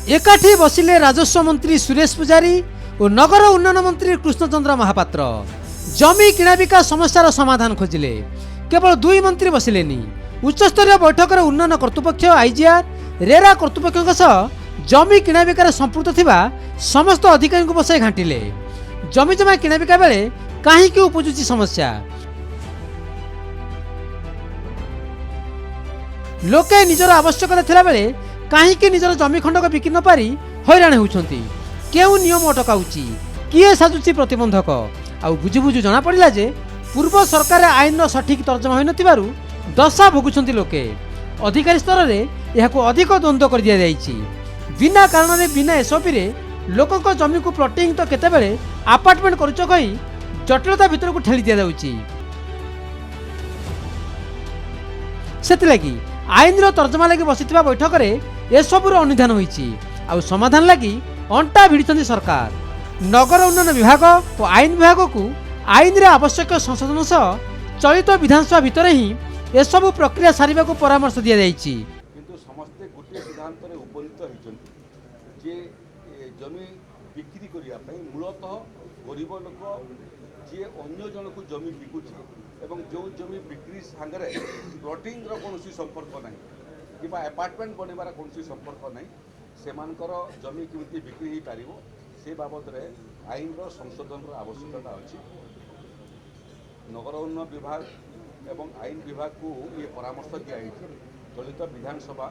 एकाठी बसिले राजस्व मंत्री सुरेश पुजारी और नगर उन्नयन मंत्री कृष्णचंद्र महापात्र जमी किणाबिका समस्यार समाधान खोजिले। केवल दुई मंत्री बसिलेनी उच्चस्तरीय बैठक में उन्नयन कर्तृपक्ष आईजीआर रेरा कर्तृपक्ष सह जमी किणाबिकार संपृक्त थिबा समस्त अधिकारी को बसाई घाटिले। जमी जमा किणाबिका बेले कहीं उपजुची समस्या लोके निजर आवश्यकता थिला बेले कहीं निजर जमी खंडक बिकी न पारी हैरान होउछंती। केउ नियम अटकाउची किए साजुची प्रतिबंधक आ बुझु बुझु जना पड़िला जे पूर्व सरकार आईन सठिक तर्जमा होई नथिबारु दशा भोगुछंती लोके। अधिकारी स्तर रे एहाको अधिक द्वंद्व कर दिया जाईची। बिना कारण रे बिना एसओपी रे लोकक जमी को प्लॉटिंग तो केतेबेले अपार्टमेंट करूच कही जटिलता भीतर को ठेली दिया जाउची। सेतिलागी आईन तर्जमा लगी बसिथिबा बैठक रे एसबुर अनुधान होईची आ समाधान लगी अंटा भिड़िछंती सरकार। नगर उन्नयन विभाग और आईन विभाग को आईन रे आवश्यक संशोधन सह चलित विधानसभा भितर ही एसबु प्रक्रिया सारिबा को परामर्श दिया जाईची। किंतु समस्ते गोटे सिद्धांत रे उपनीत होइछंती जे जमी बिक्री करिया पई मूलतः गरीब लोक जे अन्य जन को जमी बिकुछि एवं जो जमी बिक्री सांगरे प्लॉटिंग रो कोनोसी संपर्क नाही किबा अपार्टमेंट बनेबार कोनोसी संपर्क नाही सेमानकर जमी केमिति बिक्री ही पारिबो से बाबद रे आईन रो संशोधन रो आवश्यकता अछि। नगर उन्नयन विभाग एवं आईन विभाग को ये परामर्श दिया चलित विधानसभा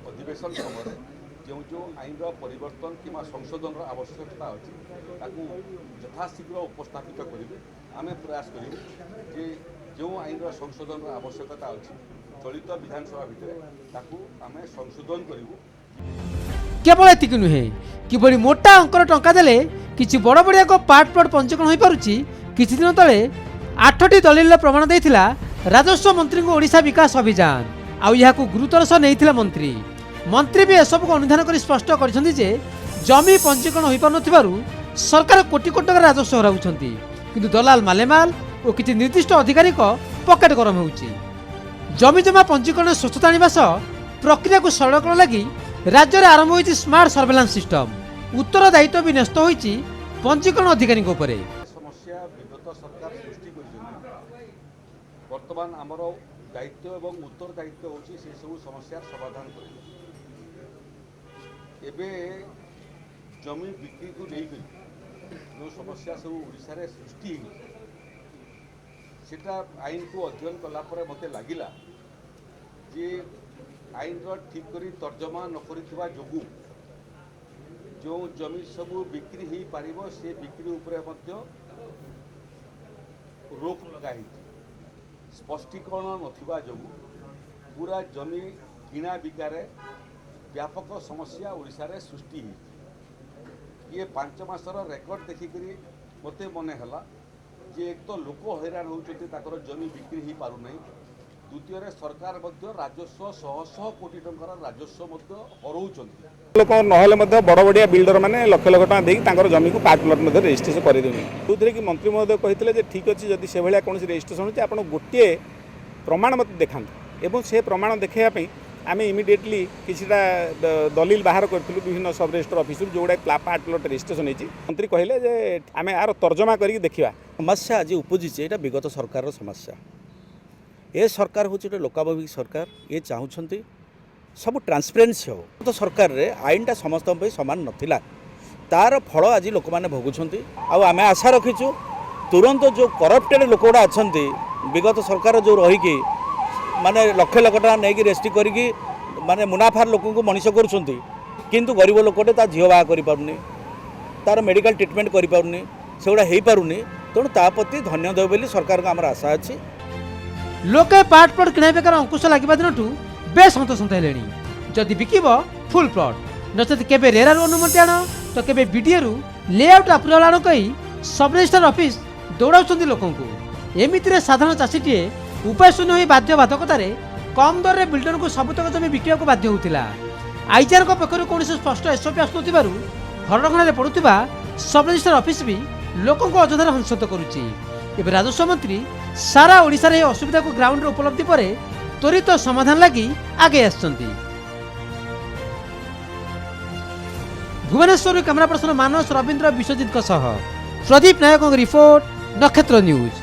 अधिवेशन समय जो जो आईन परिवर्तन कि संशोधन आवश्यकता अच्छी यथाशीघ्र उपस्थापित करेंगे। आम प्रयास करें जो आईन संशोधन आवश्यकता अच्छी चलित विधानसभा भितर आम संशोधन करूँ। केवल एतिक नुहे किभली मोटा अंकर टंका देले किछि बड़ बड़िया को पार्ट प्लॉट पंजीकरण होई पारुछि। किछि दिन तले 8टी दलिल प्रमाण देथिला राजस्व मंत्री को ओडिशा विकास अभियान आउ यहाकू गुरुतर सह नैथिला मंत्री भी एसबू को अनुधान कर स्पष्ट करिसेंती जे जमी पंजीकरण होई पारुनथिबारु सरकार कोटी कोटी टका राजस्व हराउछंती किंतु दलाल मालेमाल और किछि निर्दिष्ट अधिकारी को पकेट गरम होउछि। जमी जमा पंजीकरण स्वच्छता आनिबा सह प्रक्रिया को सरल करन लागि राज्य में आरंभ होइछि स्मार्ट सर्वेलांस सिस्टम। उत्तरदायित्व भी न्यस्त होइछि पंजीकरण अधिकारी को परे। समस्या विगत सरकार सृष्टि करिसेंती वर्तमान आमर दायित्व एवं उत्तरदायित्व होछि से सब समस्या समाधान करिबो। एबे जमी बिक्री को लेकर जो समस्या सब ओडिशा रे सृष्टि सेटा आईन को अध्ययन कला परे मते लागिला जे आईन ठीक करी तर्जमा न करिथिबा जोगु जो जमी सब बिक्री ही पारिबो से बिक्री उपरे मध्य रोक लगाई स्पष्टीकरण नथिबा जोगु पूरा जमी किणा बिकारे व्यापक समस्या ओडिशा रे सृष्टि ये 5 मासर रेकर्ड देखिकरी मते मने हला जे एक तो लोक हैरान होउछथि ताकर जमी बिक्री ही पारु नै। द्वितीय रे सरकार मध्य राजस्व 100 कोटी टंकार राजस्व मध्य हरउछथि। लोक नहले मध्य बड़ बड़िया बिल्डर माने लक्ष लक्ष टका देई तांकर जमी को पार्ट प्लॉट मध्य रजिस्ट्रेशन करि देउनी। दुधरे कि मंत्री महोदय कहितले जे ठीक अछि जदि से भलिया कोनसी रजिस्ट्रेशन होछि आपण गोटे प्रमाण मते देखांत एवं से प्रमाण देखैया पई आमे इमिडिएटली किछिटा दलिल बाहर करथिलु विभिन्न सब रजिस्टर ऑफिस जोडा पार्ट प्लॉट रजिस्ट्रेशन होछि। मंत्री कहिले जे आमे आर तर्जमा करी देखिबा। समस्या आज उपजिছে এটা বিগত সরকারৰ সমস্যা। ए सरकार हूँ गोटे लोकाभिमुखी सरकार ये चाहूँगी सब ट्रांसपेरेन्सी हो तो सरकार रे आईनटा समस्त सामान नाला तार फल आज लोक मैंने भोगुंट आम आशा रखीचु तुरंत जो करप्टेड लोक गुड़ा अच्छा विगत सरकार जो रहीकि माने लक्ष लक्ष टका नहीं रेस्ट्री करी माने मुनाफार लोक को मनीष करूँ गरीब लोकटे ता झील बाहा करें तार मेडिकल ट्रिटमेंट करें सेगुड़ा हो पारुनी तेणु ताप्रति धन्य देव बोली सरकार को आमर आशा अच्छी। लोके पार्ट प्लॉट किणा बेकार अंकुश लगे दिन बेस हंतसंत है जदि बिकिब फुल प्लॉट नचेत केबे रेरा अनुमति आण तो केबे बीडीए लेआउट अप्रुवाल आण कही सब रजिस्ट्रार ऑफिस दौड़ाऊँ लोक एमती साधारण चाषीटीए उपाय शून्य हो बाध्य बाधकतार कम दर में बिल्डर को सबुतक जमी बिका बाध्य होता। आईजीआर पक्षर कौन स्पष्ट एसओपी आसुन हरणारे पड़ुवा सब रजिस्ट्रार ऑफिस भी लोक अଯଥାରେ हंसत करुच्ची। एवं राजस्व मंत्री सारा ओडिशा रे असुविधा को ग्राउंड उपलब्धि पर त्वरित समाधान लगी आगे आसछंती। भुवनेश्वर कैमरा पर्सन मानस रवींद्र विश्वजित प्रदीप नायक रिपोर्ट नक्षत्र न्यूज।